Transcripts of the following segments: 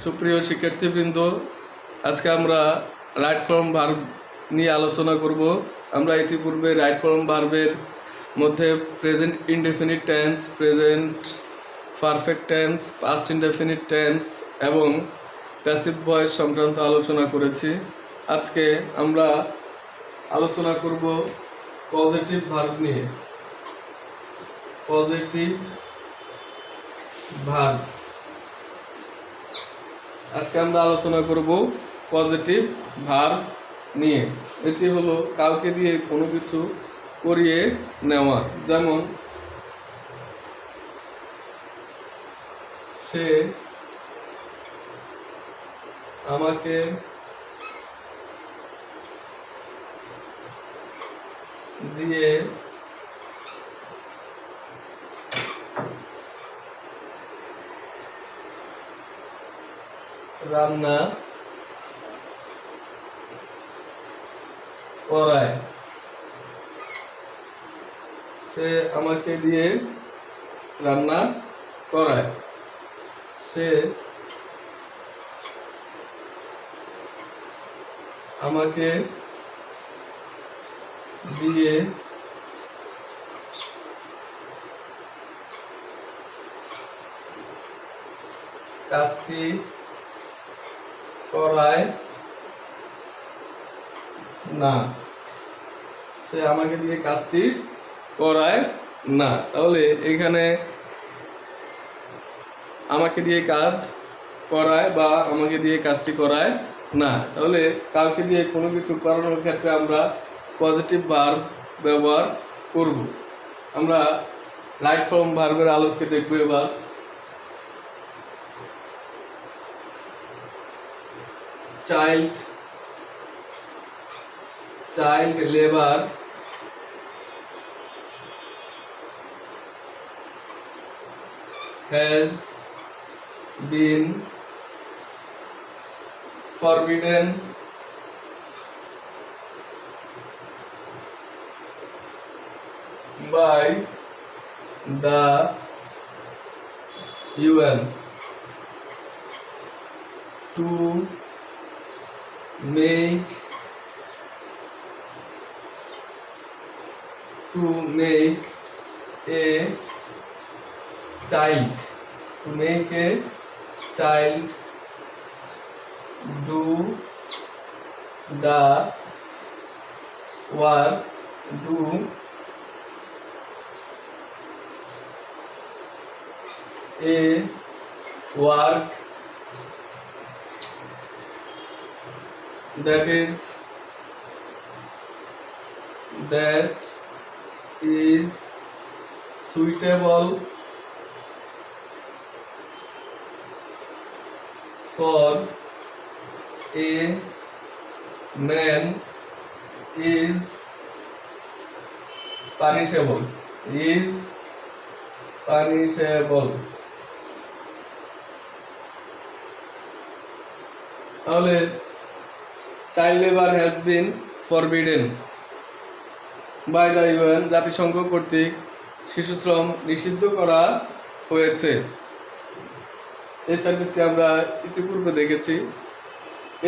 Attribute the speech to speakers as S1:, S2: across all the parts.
S1: সুপ্রিয় শিক্ষার্থীবৃন্দ, আজকে আমরা রাইট ফর্ম ভার্ব নিয়ে আলোচনা করব। আমরা ইতিপূর্বে রাইট ফর্ম ভার্বের মধ্যে present indefinite tense, present perfect tense, past indefinite tense এবং প্যাসিভ ভয়েস সংক্রান্ত আলোচনা করেছি। আজকে আমরা আলোচনা করব পজিটিভ ভার্ব নিয়ে। পজিটিভ ভার্ব আজকে আমরা আলোচনা করব পজিটিভ ভার্ব নিয়ে। এটি হলো কাউকে দিয়ে কোনো কিছু করিয়ে নেওয়া, যেমন সে আমাকে দিয়ে রান্না করায়। সে আমাকে দিয়ে রান্না করায়। সে আমাকে দিয়ে কাজটি করায় না। সে আমাকে দিয়ে কাজটি করায় না। তাহলে এখানে আমাকে দিয়ে কাজ করায় বা আমাকে দিয়ে কাজটি করায় না। তাহলে কাউকে দিয়ে কোনো কিছু করানোর ক্ষেত্রে আমরা পজিটিভ ভার্ব ব্যবহার করব। আমরা রাইট ফর্ম ভার্বের আলোকে দেখব এবার। Child, child labour, has been forbidden by the UN to make a child, to make a child do the work, do a work that is suitable for a man is punishable, is punishable. তাহলে child labour has been forbidden by the UN, জাতিসংঘ কর্তৃক শিশুশ্রম নিষিদ্ধ করা হয়েছে। এই সেন্টেন্সটি আমরা ইতিপূর্বে দেখেছি।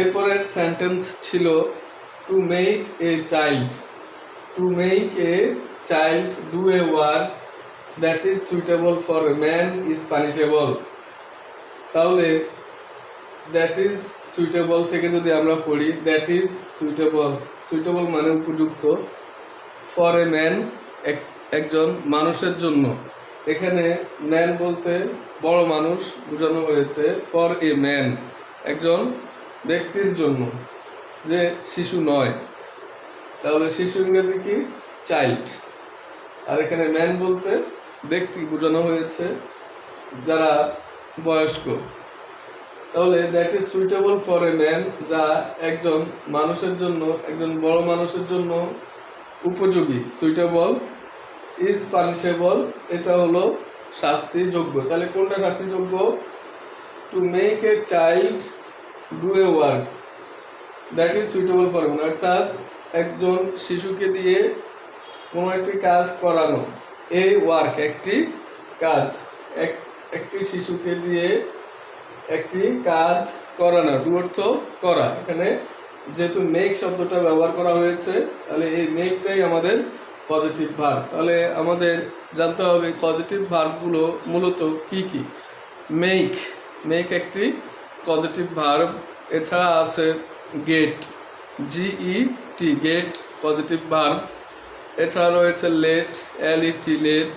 S1: এরপরে সেন্টেন্স ছিল two make a child, two make a child do a work that is suitable for a man is punishable. তাহলে দ্যাট ইজ সুইটেবল থেকে যদি আমরা পড়ি, দ্যাট ইজ সুইটেবল, সুইটেবল মানে উপযুক্ত, ফর এ ম্যান একজন মানুষের জন্য। এখানে ম্যান বলতে বড় মানুষ বোঝানো হয়েছে, ফর এ ম্যান একজন ব্যক্তির জন্য, যে শিশু নয়। তাহলে শিশু ইংরেজি কি? চাইল্ড। আর এখানে ম্যান বলতে ব্যক্তি বোঝানো হয়েছে, যারা বয়স্ক। তাহলে that is suitable for a man, যা একজন মানুষের জন্য, একজন বড় মানুষের জন্য উপযোগী। সুইটেবল, ইজ পানিশেবল, এটা হলো শাস্তিযোগ্য। তাহলে কোনটা শাস্তিযোগ্য? Two make a child do a work that is suitable for a man, অর্থাৎ একজন শিশুকে দিয়ে কোনো একটি কাজ করানো, এই ওয়ার্ক একটি কাজ, একটি শিশুকে দিয়ে একটি কাজ করানো, ডু অর্থ করা। এখানে যেহেতু মেক শব্দটা ব্যবহার করা হয়েছে, তাহলে এই মেকটাই আমাদের পজিটিভ ভার্ব। তাহলে আমাদের জানতে হবে পজিটিভ ভার্বগুলো মূলত কি কি। মেক, মেক একটি পজিটিভ ভার্ব। এছাড়া আছে get, GET, get positive verb. এছাড়া রয়েছে লেট, LET, লেট।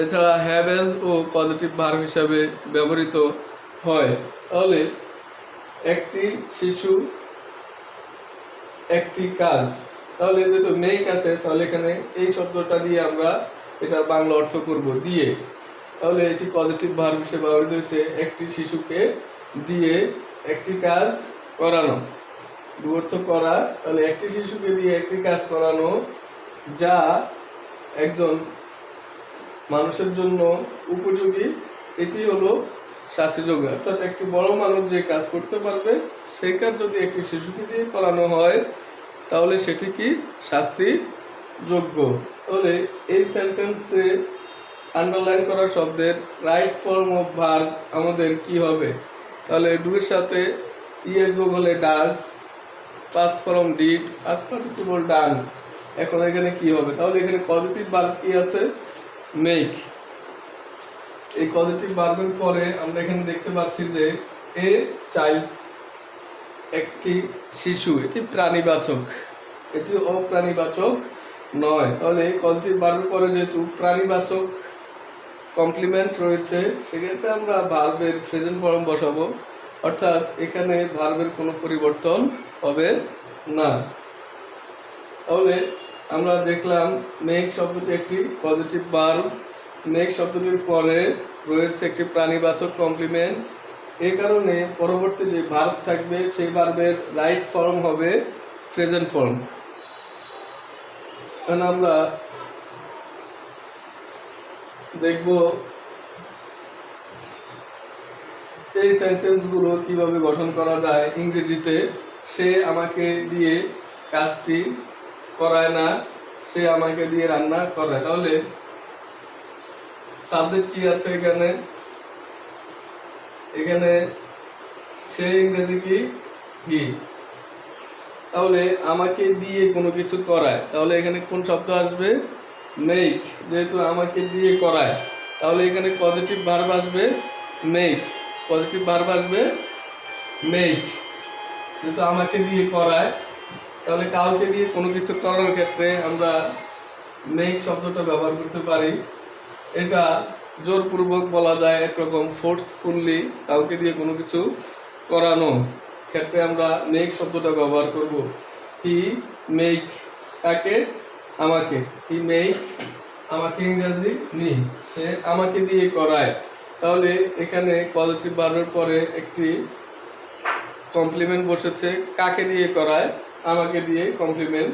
S1: এছাড়া হ্যাভ এজ ও পজিটিভ ভার্ব হিসাবে ব্যবহৃত হয়। তাহলে একটি শিশু, একটি কাজ, তাহলে যেহেতু মেক আছে, তাহলে এখানে এই শব্দটা দিয়ে আমরা এটার বাংলা অর্থ করব দিয়ে। তাহলে এটি পজিটিভ ভার্ব হিসেবে ব্যবহৃত হয়েছে একটি শিশুকে দিয়ে একটি কাজ করানো, ডু অর্থ করা। তাহলে একটি শিশুকে দিয়ে একটি কাজ করানো যা একজন মানুষের জন্য উপযোগী, এটি হলো শাস্তিযোগ্য। অর্থাৎ একটি বড় মানুষ যে কাজ করতে পারবে সেই কাজ যদি একটি শিশুকে দিয়ে করানো হয় তাহলে সেটি কি শাস্তিযোগ্য। তাহলে এই সেন্টেন্সে আন্ডারলাইন করা শব্দের রাইট ফর্ম অফ ভার্ব আমাদের কি হবে? তাহলে ডু এর সাথে এর যোগ হলে does, past form did, first participle done. এখন এখানে কি হবে? তাহলে এখানে পজিটিভ ভার্ব কি আছে? মেক। এই পজিটিভ ভার্বের পরে আমরা এখানে দেখতে পাচ্ছি যে এ চাইল্ড, একটি শিশু, এটি প্রাণীবাচক, এটি অপ্রাণীবাচক নয়। তাহলে পজিটিভ ভার্বের পরে যেহেতু প্রাণীবাচক কমপ্লিমেন্ট রয়েছে, সেক্ষেত্রে আমরা ভার্বের প্রেজেন্ট ফর্ম বসাবো, অর্থাৎ এখানে ভার্বের কোনো পরিবর্তন হবে না। তাহলে আমরা দেখলাম মেক শব্দটি একটি পজিটিভ ভার্ব। মেক শব্দটির পরে রয়েছে একটি প্রাণীবাচক কমপ্লিমেন্ট। এই কারণে পরবর্তী যে ভার্ব থাকবে সেই ভার্বের রাইট ফর্ম হবে প্রেজেন্ট ফর্ম। এখন আমরা দেখব এই সেন্টেন্সগুলো কিভাবে গঠন করা যায় ইংরেজিতে। সে আমাকে দিয়ে কাজটি করায় না, সে আমাকে দিয়ে রান্না করায়। তাহলে সাবজেক্ট কি আছে এখানে? এখানে সে ইংরেজি কি? হি। তাহলে আমাকে দিয়ে কোনো কিছু করায়, তাহলে এখানে কোন শব্দ আসবে? মেক। যেহেতু আমাকে দিয়ে করায়, তাহলে এখানে পজিটিভ ভার্ব আসবে মেক। পজিটিভ ভার্ব আসবে মেক। যেহেতু আমাকে দিয়ে করায়, তাহলে কাউকে দিয়ে কোনো কিছু করার ক্ষেত্রে আমরা মেক শব্দটা ব্যবহার করতে পারি। এটা জোরপূর্বক বলা যায়, একরকম ফোর্সফুলি কাউকে দিয়ে কোনো কিছু করানো ক্ষেত্রে আমরা মেক শব্দটা ব্যবহার করব। হি মেক, কাকে? আমাকে। হি মেক আমাকে, ইংরেজি মি। সে আমাকে দিয়ে করায়। তাহলে এখানে পজিটিভ ভার্বের পরে একটি কমপ্লিমেন্ট বসেছে, কাকে দিয়ে করায়? আমাকে দিয়ে কমপ্লিমেন্ট।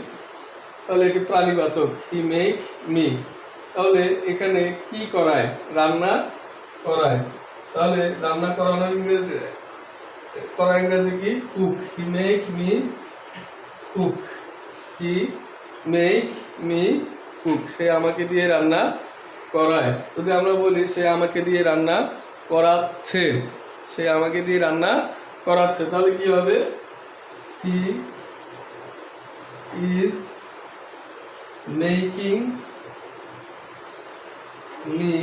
S1: তাহলে এটি প্রাণীবাচক, হি মেক মি। তাহলে এখানে কি করায়? রান্না করায়। তাহলে রান্না করানো ইংরেজি করা ইংরেজি কি? Cook. He make me cook. He make me cook. সে আমাকে দিয়ে রান্না করায়। যদি আমরা বলি সে আমাকে দিয়ে রান্না করাচ্ছে, সে আমাকে দিয়ে রান্না করাচ্ছে, তাহলে কি হবে? He is making me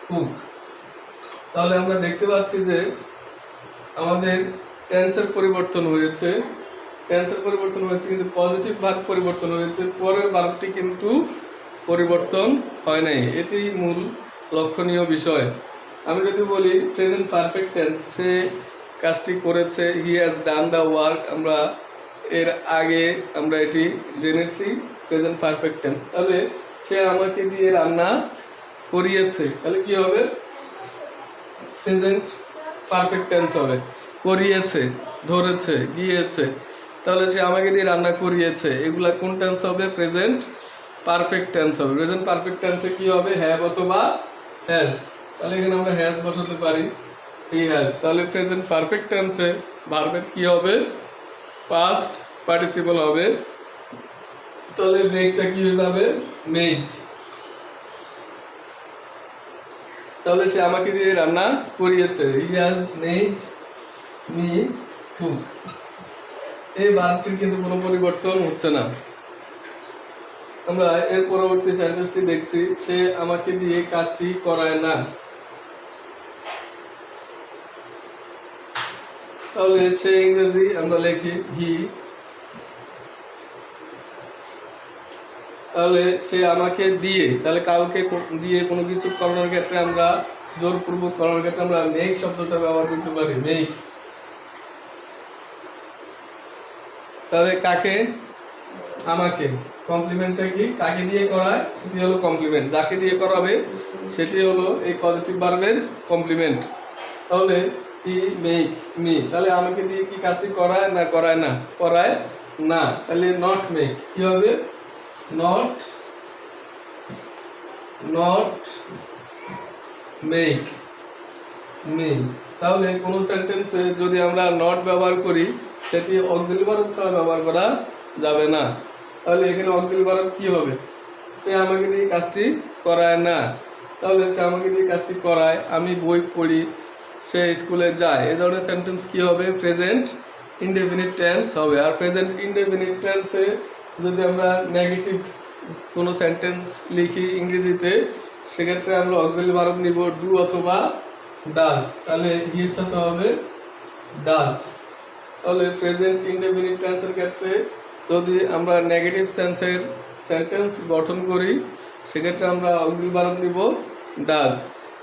S1: cook. তাহলে আমরা দেখতে পাচ্ছি যে আমাদের টেন্সের পরিবর্তন হয়েছে, কিন্তু পজিটিভ ভার্ব পরিবর্তন হয়েছে, পরের ভার্বটি কিন্তু পরিবর্তন হয় নাই। এটি মূল লক্ষণীয় বিষয়। আমি যদি বলি প্রেজেন্ট পারফেক্ট টেন্স, সে কাজটি করেছে, he has done the work, আমরা এর আগে আমরা এটি জেনেছি প্রেজেন্ট পারফেক্ট টেন্স। তাহলে সে আমাকে দিয়ে রান্না করিয়েছে, তাহলে কি হবে? প্রেজেন্ট পারফেক্ট টেন্স হবে। করিয়েছে, ধরেছে, গিয়েছে, তাহলে সে আমাকে দিয়ে রান্না করিয়েছে, এগুলা কোন টেন্স হবে? প্রেজেন্ট পারফেক্ট টেন্স হবে। প্রেজেন্ট পারফেক্ট টেন্সে কি হবে? হ্যাভ অথবা হ্যাজ। তাহলে এখানে আমরা হ্যাজ বসাতে পারি, হি হ্যাজ। তাহলে প্রেজেন্ট পারফেক্ট টেন্সে ভার্বের কি হবে? পাস্ট পার্টিসিপল হবে। তাহলে মেকটা কি হয়ে যাবে? মেড। তাহলে সে আমাকে দিয়ে রান্না করিয়েছে। He has made me cook. এই ভার্বটির কিন্তু কোনো পরিবর্তন হচ্ছে না। আমরা এর পরবর্তী সেন্টেন্সটি দেখছি, সে আমাকে দিয়ে কাজটি করায় না। তাহলে সে ইংরেজি আমরা লিখি হি। তাহলে সে আমাকে দিয়ে, তাহলে কাউকে দিয়ে কোনো কিছু করানোর ক্ষেত্রে আমরা জোরপূর্বক করানোর ক্ষেত্রে আমরা মেক শব্দটা ব্যবহার করতে পারি, মেক। তাহলে কাকে? আমাকে। কমপ্লিমেন্টটা কি? কাকে দিয়ে করায় সেটি হলো কমপ্লিমেন্ট, যাকে দিয়ে করাবে সেটি হলো এই পজিটিভ ভার্বের কমপ্লিমেন্ট। তাহলে হি মেক মি, তাহলে আমাকে দিয়ে কি কাজটি করায় না করায় না? করায় না। তাহলে নট মেক কি হবে? Not make me. তাহলে কোনো সেন্টেন্সে যদি আমরা নট ব্যবহার করি সেটি অক্সিলারি ভার্ব ছাড়া ব্যবহার করা যাবে না। তাহলে এখানে অক্সিলারি ভার্ব কি হবে? সে আমাকে দিয়ে কাজটি করায় না। তাহলে সে আমাকে দিয়ে কাজটি করায়, আমি বই পড়ি, সে স্কুলে যায়। এই ধরনের সেন্টেন্স কি হবে? প্রেজেন্ট ইনডেফিনিট টেন্স হবে। আর প্রেজেন্ট ইনডেফিনিট টেন্সে যদি আমরা নেগেটিভ কোনো সেন্টেন্স লিখি ইংরেজিতে, সেক্ষেত্রে আমরা অক্সিলারি ভার্ব নিব ডু অথবা ডাজ। তাহলে হির সাথে হবে ডাজ। তাহলে প্রেজেন্ট ইনডেফিনিট টেন্সের ক্ষেত্রে যদি আমরা নেগেটিভ সেন্সের সেন্টেন্স গঠন করি সেক্ষেত্রে আমরা অক্সিলারি ভার্ব নিব ডাজ।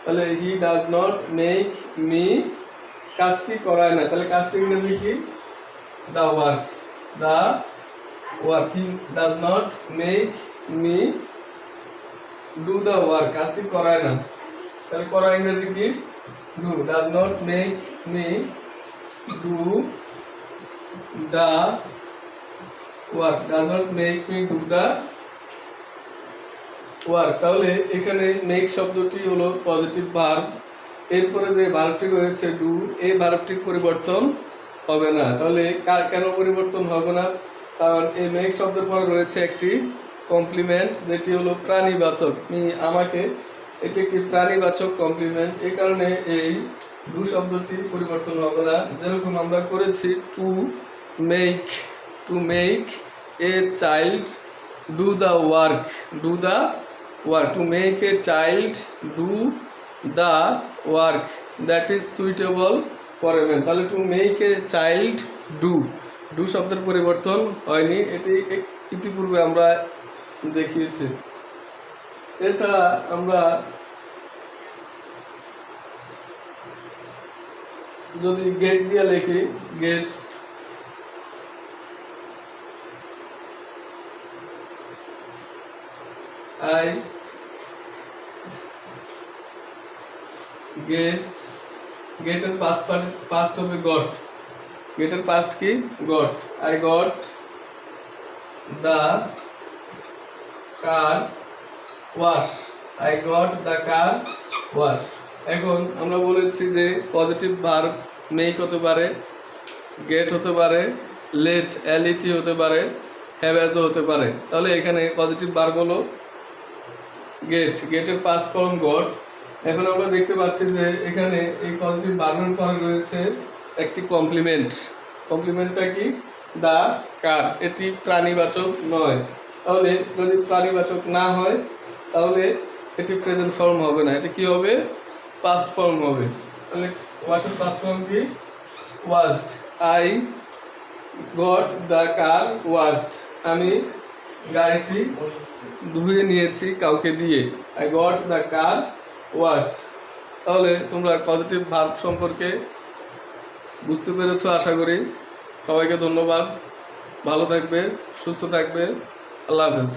S1: তাহলে he does not make me, কাজটি করায় না। তাহলে কাজটি ইংরেজি কি? The work. The work. He does not make me do the work, কাজটি করায় না। তাহলে করা ইংরেজি কি? Do. Does not make me do the work. Does not make me do the work. তাহলে এখানে মেক শব্দটি হলো পজিটিভ ভার্ব। এরপরে যে ভার্বটি রয়েছে ডু, এই ভার্বটির পরিবর্তন হবে না। তাহলে কেন পরিবর্তন হবে না? কারণ এই মেক শব্দের পরে রয়েছে একটি কমপ্লিমেন্ট যেটি হলো প্রাণীবাচক। আমাকে, এটি একটি প্রাণীবাচক কমপ্লিমেন্ট। এই কারণে এই ডু শব্দটি পরিবর্তন হবে না। যেরকম আমরা করেছি to make a child do the work. Do the work. To make a child do the work that is suitable for a man. তাহলে to make a child do শব্দের পরিবর্তন হয়নি, এটি ইতিপূর্বে আমরা দেখিয়েছি। এছাড়া আমরা যদি গেট দিয়ে লিখি, গেট গেটের পাস্ট হবে গট। গেটের পাস্ট কি? Goat. I got the car wash. I got the car wash. এখন আমরা বলেছি যে পজিটিভ ভার্ব মেক হতে পারে, গেট হতে পারে, লেট এলইটি হতে পারে, হ্যাভ অ্যাজও হতে পারে। তাহলে এখানে পজিটিভ ভার্ব হলো গেটের পাস্ট ফর্ম গট। এখন আমরা দেখতে পাচ্ছি যে এখানে এই পজিটিভ ভার্বের পরে রয়েছে একটি কমপ্লিমেন্ট। কমপ্লিমেন্টটা কি? The car. এটি প্রাণীবাচক নয়। তাহলে যদি প্রাণীবাচক না হয় তাহলে এটি প্রেজেন্ট ফর্ম হবে না, এটি কি হবে? পাস্ট ফর্ম হবে। তাহলে ওয়াশের পাস্ট ফর্ম কি? Washed. I got the car washed. আমি গাড়িটি ধুয়ে নিয়েছি কাউকে দিয়ে। I got the car washed. তাহলে তোমরা পজিটিভ ভার্ব সম্পর্কে বুঝতে পেরেছো আশা করি। সবাইকে ধন্যবাদ। ভালো থাকবে, সুস্থ থাকবে। আল্লাহ হাফেজ।